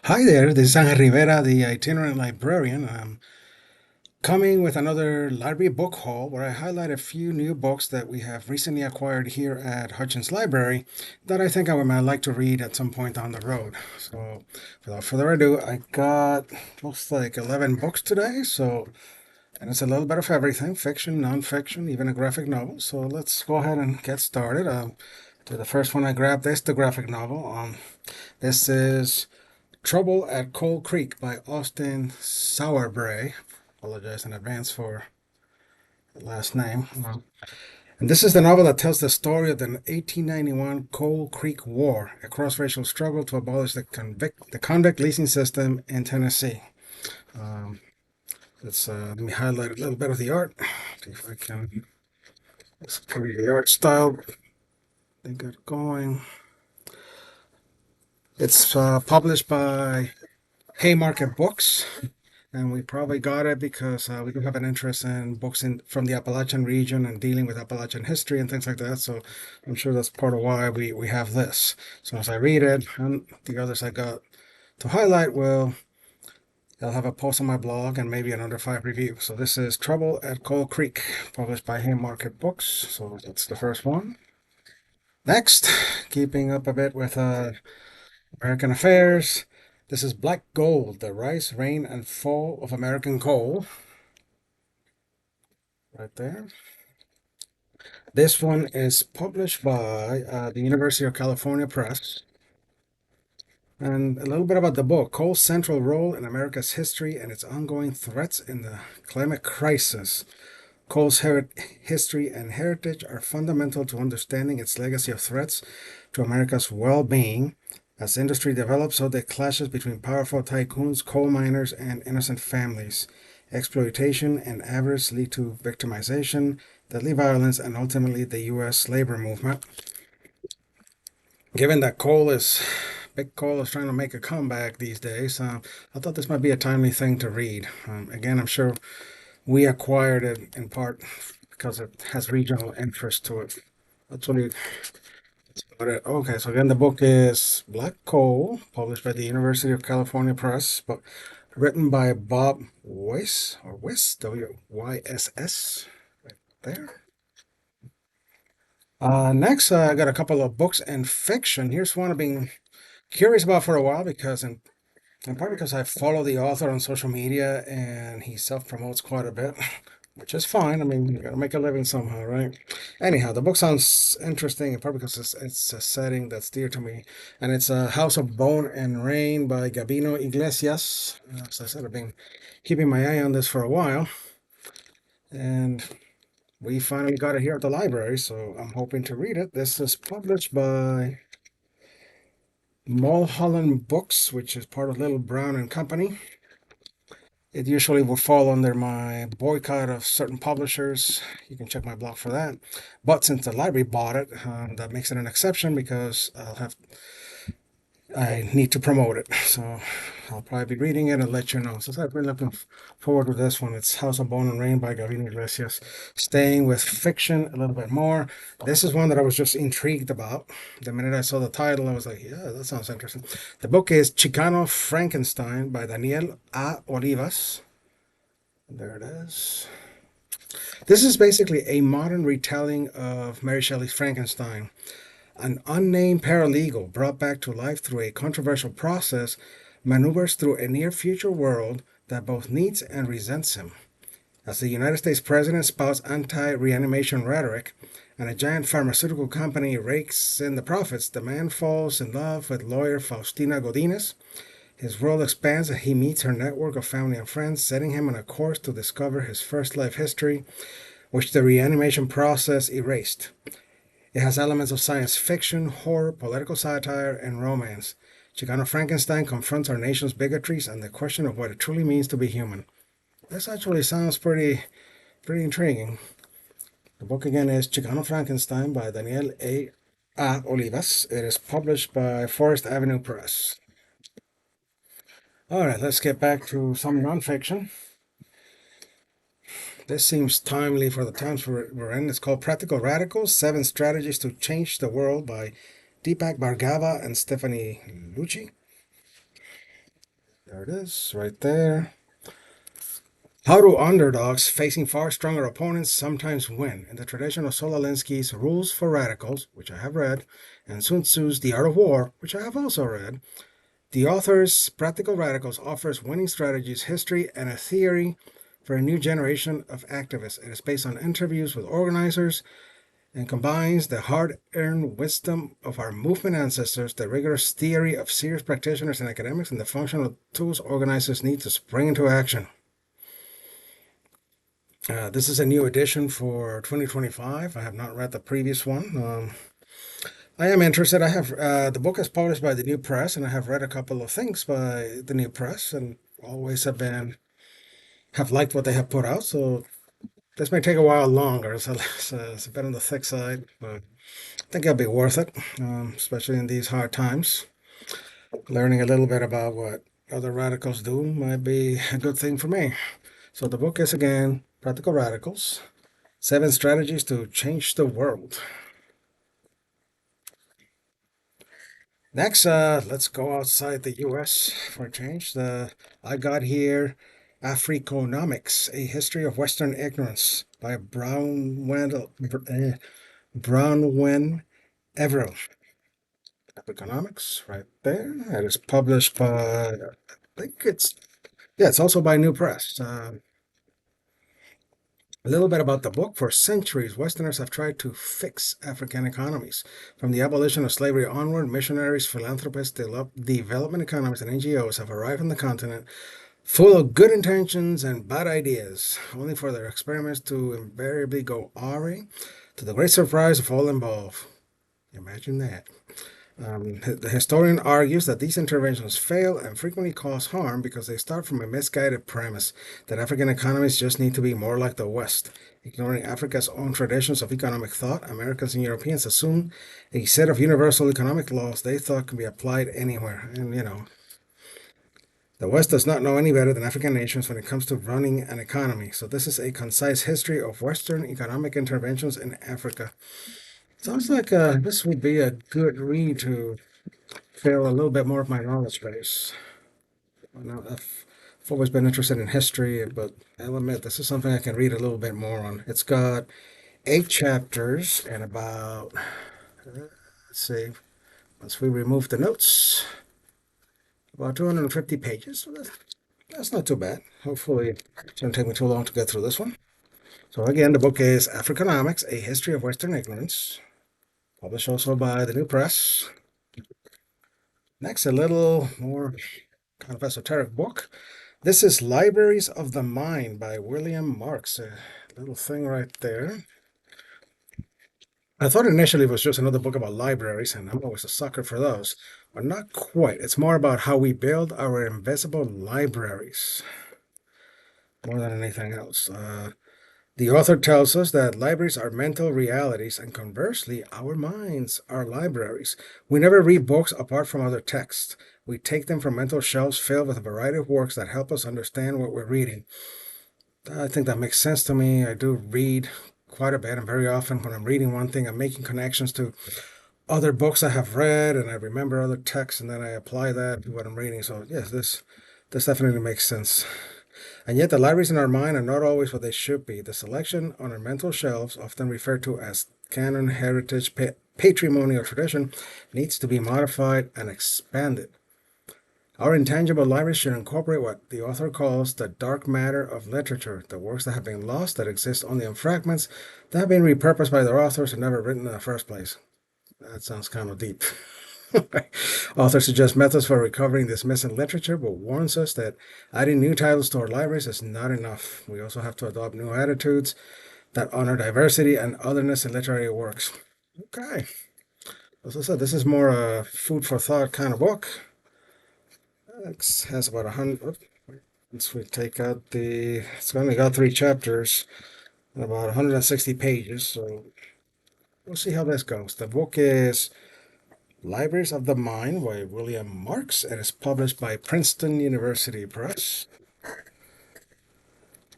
Hi there, this is Angel Rivera, the Itinerant Librarian. I'm coming with another library book haul where I highlight a few new books that we have recently acquired here at Hutchins Library that I think I might like to read at some point down the road. So, without further ado, I got looks like 11 books today. And it's a little bit of everything: fiction, nonfiction, even a graphic novel. So, let's go ahead and get started. The first one I grabbed is the graphic novel. This is Trouble at Coal Creek by Austin Sauerbrey. Apologize in advance for the last name. And this is the novel that tells the story of the 1891 Coal Creek War, a cross-racial struggle to abolish the convict leasing system in Tennessee. Um, let me highlight a little bit of the art. See if I can. Let's pretty the art style they got going. It's published by Haymarket Books. And we probably got it because we do have an interest in books from the Appalachian region and dealing with Appalachian history and things like that. So I'm sure that's part of why we have this. So as I read it, and the others I got to highlight I'll have a post on my blog and maybe another 5 reviews. So this is Trouble at Coal Creek, published by Haymarket Books. So that's the first one. Next, keeping up a bit with American affairs. This is Black Gold, The Rise, Reign, and Fall of American Coal. Right there. This one is published by the University of California Press. And a little bit about the book: Coal's central role in America's history and its ongoing threats in the climate crisis. Coal's history and heritage are fundamental to understanding its legacy of threats to America's well-being. As the industry develops, so the clashes between powerful tycoons, coal miners, and innocent families. Exploitation and avarice lead to victimization, deadly violence, and ultimately the U.S. labor movement. Given that big coal is trying to make a comeback these days, I thought this might be a timely thing to read. Again, I'm sure we acquired it in part because it has regional interest to it. That's what Okay, so again, the book is Black Coal, published by the University of California Press, but written by Bob Weiss, or Wyss, W-Y-S-S, right there. Next, I got a couple of books and fiction. Here's one I've been curious about for a while in part because I follow the author on social media and he self-promotes quite a bit, which is fine. I mean, you gotta make a living somehow, right? Anyhow, the book sounds interesting in part because it's a setting that's dear to me, and it's a House of Bone and Rain by Gabino Iglesias. As I said, I've been keeping my eye on this for a while, and we finally got it here at the library, so I'm hoping to read it. This is published by Mulholland Books, which is part of Little Brown and Company. It usually will fall under my boycott of certain publishers. You can check my blog for that. But since the library bought it, that makes it an exception because I need to promote it. So I'll probably be reading it and let you know. So I've been looking forward to this one. It's House of Bone and Rain by Gavin Iglesias. Staying with fiction a little bit more. This is one that I was just intrigued about. The minute I saw the title, I was like, yeah, that sounds interesting. The book is Chicano Frankenstein by Daniel A. Olivas. There it is. This is basically a modern retelling of Mary Shelley's Frankenstein. An unnamed paralegal brought back to life through a controversial process maneuvers through a near future world that both needs and resents him. As the United States president spouts anti reanimation rhetoric and a giant pharmaceutical company rakes in the profits, the man falls in love with lawyer Faustina Godinez. His world expands and he meets her network of family and friends, setting him on a course to discover his first life history, which the reanimation process erased. It has elements of science fiction, horror, political satire, and romance. Chicano Frankenstein confronts our nation's bigotries and the question of what it truly means to be human. This actually sounds pretty intriguing. The book again is Chicano Frankenstein by Daniel A. Olivas. It is published by Forest Avenue Press. All right, let's get back to some nonfiction. This seems timely for the times we're in. It's called Practical Radicals: 7 Strategies to Change the World by Deepak Bhargava and Stephanie Lucci. There it is, right there. How do underdogs facing far stronger opponents sometimes win? In the tradition of Sololinsky's Rules for Radicals, which I have read, and Sun Tzu's The Art of War, which I have also read, the author's Practical Radicals offers winning strategies, history, and a theory for a new generation of activists. It is based on interviews with organizers and combines the hard-earned wisdom of our movement ancestors, the rigorous theory of serious practitioners and academics, and the functional tools organizers need to spring into action. This is a new edition for 2025. I have not read the previous one. I am interested. I have the book is published by the New Press, and I have read a couple of things by the New Press, and always have liked what they have put out. So this may take a while longer. It's a bit on the thick side, but I think it'll be worth it, especially in these hard times. Learning a little bit about what other radicals do might be a good thing for me. So the book is again Practical Radicals: 7 Strategies to Change the World. Next, let's go outside the U.S. for a change. I got here Africonomics: A History of Western Ignorance by Brownwen Everill. Africonomics, right there. It is published by, I think it's also by New Press. A little bit about the book. For centuries, Westerners have tried to fix African economies. From the abolition of slavery onward, missionaries, philanthropists, development economists, and NGOs have arrived on the continent full of good intentions and bad ideas, only for their experiments to invariably go awry, to the great surprise of all involved. Imagine that. The historian argues that these interventions fail and frequently cause harm because they start from a misguided premise that African economies just need to be more like the West. Ignoring Africa's own traditions of economic thought, Americans and Europeans assume a set of universal economic laws they thought can be applied anywhere. And, the West does not know any better than African nations when it comes to running an economy. So this is a concise history of Western economic interventions in Africa. Sounds like this would be a good read to fill a little bit more of my knowledge base. I've always been interested in history, but I'll admit this is something I can read a little bit more on. It's got 8 chapters and about, let's see, once we remove the notes, about 250 pages. So that's not too bad. Hopefully, it shouldn't take me too long to get through this one. So again, the book is Africonomics: A History of Western Ignorance, published also by the New Press. Next, a little more kind of esoteric book. This is Libraries of the Mind by William Marks. A little thing right there. I thought initially it was just another book about libraries, and I'm always a sucker for those, but not quite. It's more about how we build our invisible libraries, more than anything else. The author tells us that libraries are mental realities, and conversely, our minds are libraries. We never read books apart from other texts. We take them from mental shelves filled with a variety of works that help us understand what we're reading. I think that makes sense to me. I do read quite a bit, and very often when I'm reading one thing, I'm making connections to other books I have read, and I remember other texts, and then I apply that to what I'm reading. So yes, this definitely makes sense. And yet the libraries in our mind are not always what they should be. The selection on our mental shelves, often referred to as canon, heritage, patrimony, or tradition, needs to be modified and expanded. Our intangible libraries should incorporate what the author calls the dark matter of literature, the works that have been lost, that exist only in fragments, that have been repurposed by their authors and never written in the first place. That sounds kind of deep. Author suggests methods for recovering this missing literature, but warns us that adding new titles to our libraries is not enough. We also have to adopt new attitudes that honor diversity and otherness in literary works. Okay. As I said, this is more a food for thought kind of book. It has about 100. Once we take out it's only got 3 chapters and about 160 pages. So we'll see how this goes. The book is Libraries of the Mind by William Marks. It is published by Princeton University Press.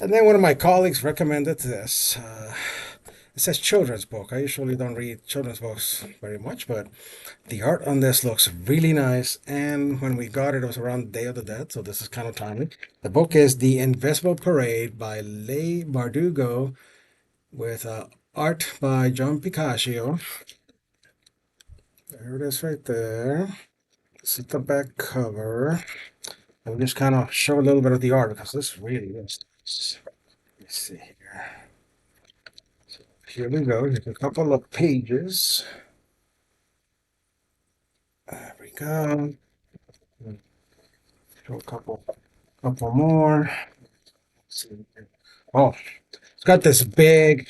And then one of my colleagues recommended this. It says children's book. I usually don't read children's books very much, but the art on this looks really nice. And when we got it, it was around Day of the Dead, so this is kind of timely. The book is The Invisible Parade by Leigh Bardugo with art by John Picasso. There it is right there. This is the back cover. I'll just kind of show a little bit of the art because this really is nice. Let me see here. So here we go. Here's a couple of pages. There we go. Show a couple more. Let's see. Oh, it's got this big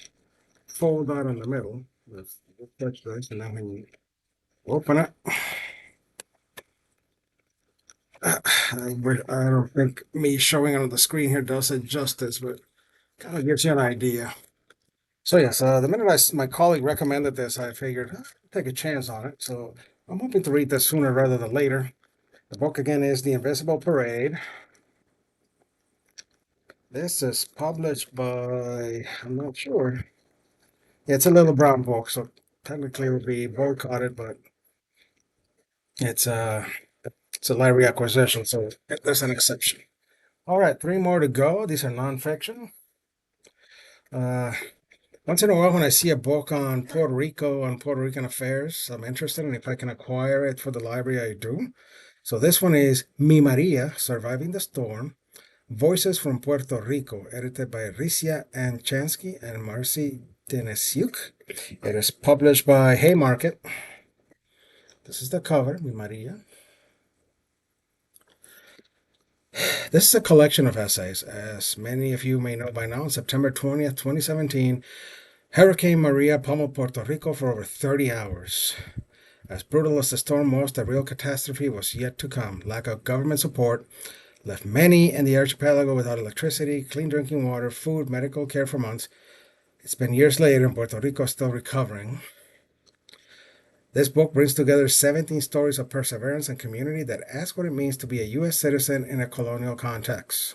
fold out in the middle. Let's touch this, and then when you open it, I don't think me showing it on the screen here does it justice, but kind of gives you an idea. So yes, the minute my colleague recommended this, I figured take a chance on it. So I'm hoping to read this sooner rather than later. The book again is The Invisible Parade. This is published by, I'm not sure. Yeah, it's a little brown book, so technically it would be boycotted, but it's a library acquisition, so there's an exception. All right, three more to go. These are nonfiction. Once in a while, when I see a book on Puerto Rico, on Puerto Rican affairs, I'm interested, and if I can acquire it for the library, I do. So this one is Mi Maria, Surviving the Storm, Voices from Puerto Rico, edited by Ricia Anchansky and Marcy Denesiuk. It is published by Haymarket. This is the cover, Mi Maria. This is a collection of essays. As many of you may know by now, on September 20th, 2017, Hurricane Maria pummeled Puerto Rico for over 30 hours. As brutal as the storm was, the real catastrophe was yet to come. Lack of government support left many in the archipelago without electricity, clean drinking water, food, medical care for months. It's been years later and Puerto Rico is still recovering. This book brings together 17 stories of perseverance and community that ask what it means to be a U.S. citizen in a colonial context,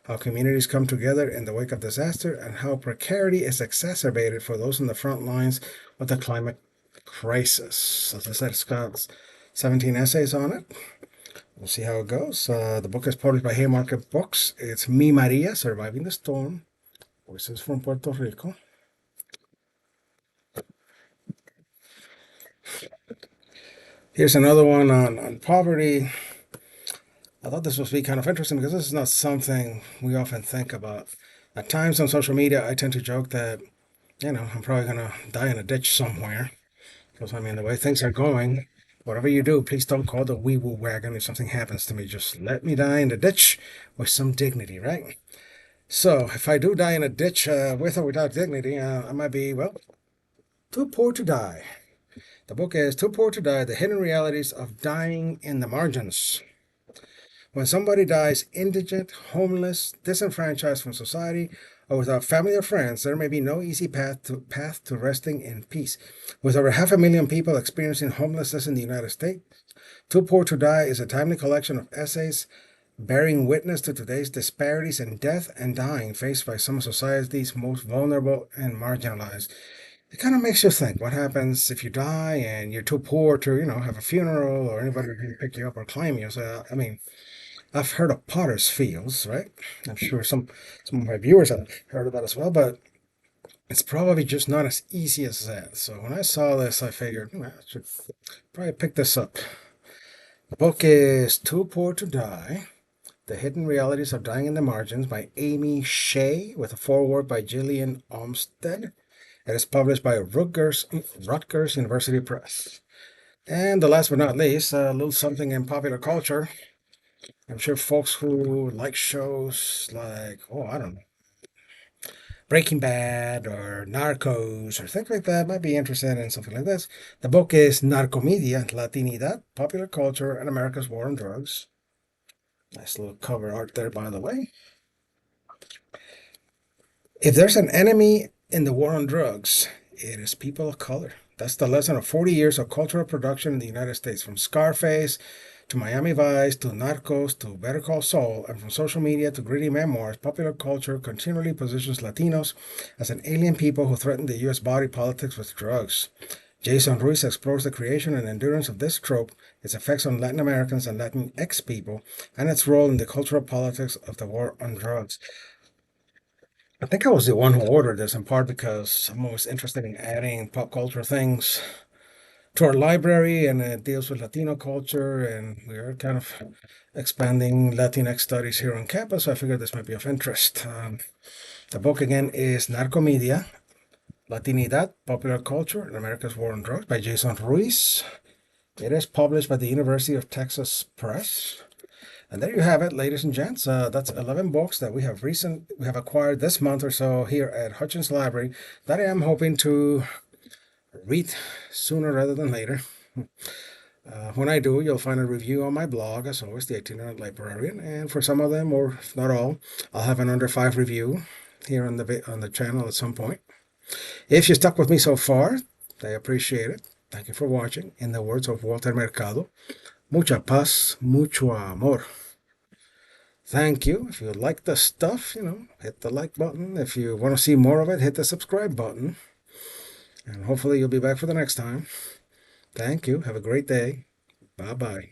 how communities come together in the wake of disaster, and how precarity is exacerbated for those on the front lines of the climate crisis. As I said, it's got 17 essays on it. We'll see how it goes. The book is published by Haymarket Books. It's Mi Maria, Surviving the Storm, Voices from Puerto Rico. Here's another one on poverty. I thought this would be kind of interesting because this is not something we often think about. At times on social media, I tend to joke that, I'm probably going to die in a ditch somewhere. Because, the way things are going, whatever you do, please don't call the wee-woo wagon if something happens to me. Just let me die in the ditch with some dignity, right? So, if I do die in a ditch with or without dignity, I might be, too poor to die. The book is Too Poor to Die, The Hidden Realities of Dying in the Margins. When somebody dies indigent, homeless, disenfranchised from society, or without family or friends, there may be no easy path to resting in peace. With over 500,000 people experiencing homelessness in the United States, Too Poor to Die is a timely collection of essays bearing witness to today's disparities in death and dying faced by some of society's most vulnerable and marginalized. It kind of makes you think, what happens if you die and you're too poor to, have a funeral or anybody can pick you up or claim you? So, I've heard of potter's fields, right? I'm sure some of my viewers have heard of that as well, but it's probably just not as easy as that. So when I saw this, I figured, I should probably pick this up. The book is Too Poor to Die, The Hidden Realities of Dying in the Margins by Amy Shea, with a foreword by Gillian Olmsted. It is published by Rutgers University Press. And the last but not least, a little something in popular culture. I'm sure folks who like shows like, I don't know, Breaking Bad or Narcos or things like that might be interested in something like this. The book is Narcomedia, Latinidad, Popular Culture, and America's War on Drugs. Nice little cover art there, by the way. If there's an enemy in the war on drugs, it is people of color. That's the lesson of 40 years of cultural production in the United States, from Scarface To Miami Vice, to Narcos, to Better Call Saul, and from social media to gritty memoirs, popular culture continually positions Latinos as an alien people who threaten the U.S. body politics with drugs. Jason Ruiz explores the creation and endurance of this trope, its effects on Latin Americans and Latinx people, and its role in the cultural politics of the war on drugs. I think I was the one who ordered this in part because I'm always interested in adding pop culture things to our library, and it deals with Latino culture, and we're kind of expanding Latinx studies here on campus, so I figured this might be of interest. The book again is Narcomedia, Latinidad, Popular Culture, and America's War on Drugs by Jason Ruiz. It is published by the University of Texas Press. And there you have it, ladies and gents. That's 11 books that we have acquired this month or so here at Hutchins Library that I am hoping to read sooner rather than later. When I do, you'll find a review on my blog, as always, the Itinerant Librarian. And for some of them, or if not all, I'll have an under 5 review here on the channel at some point. If you stuck with me so far, I appreciate it. Thank you for watching. In the words of Walter Mercado, mucha paz, mucho amor. Thank you. If you like the stuff, hit the like button. If you want to see more of it, hit the subscribe button. And hopefully you'll be back for the next time. Thank you. Have a great day. Bye-bye.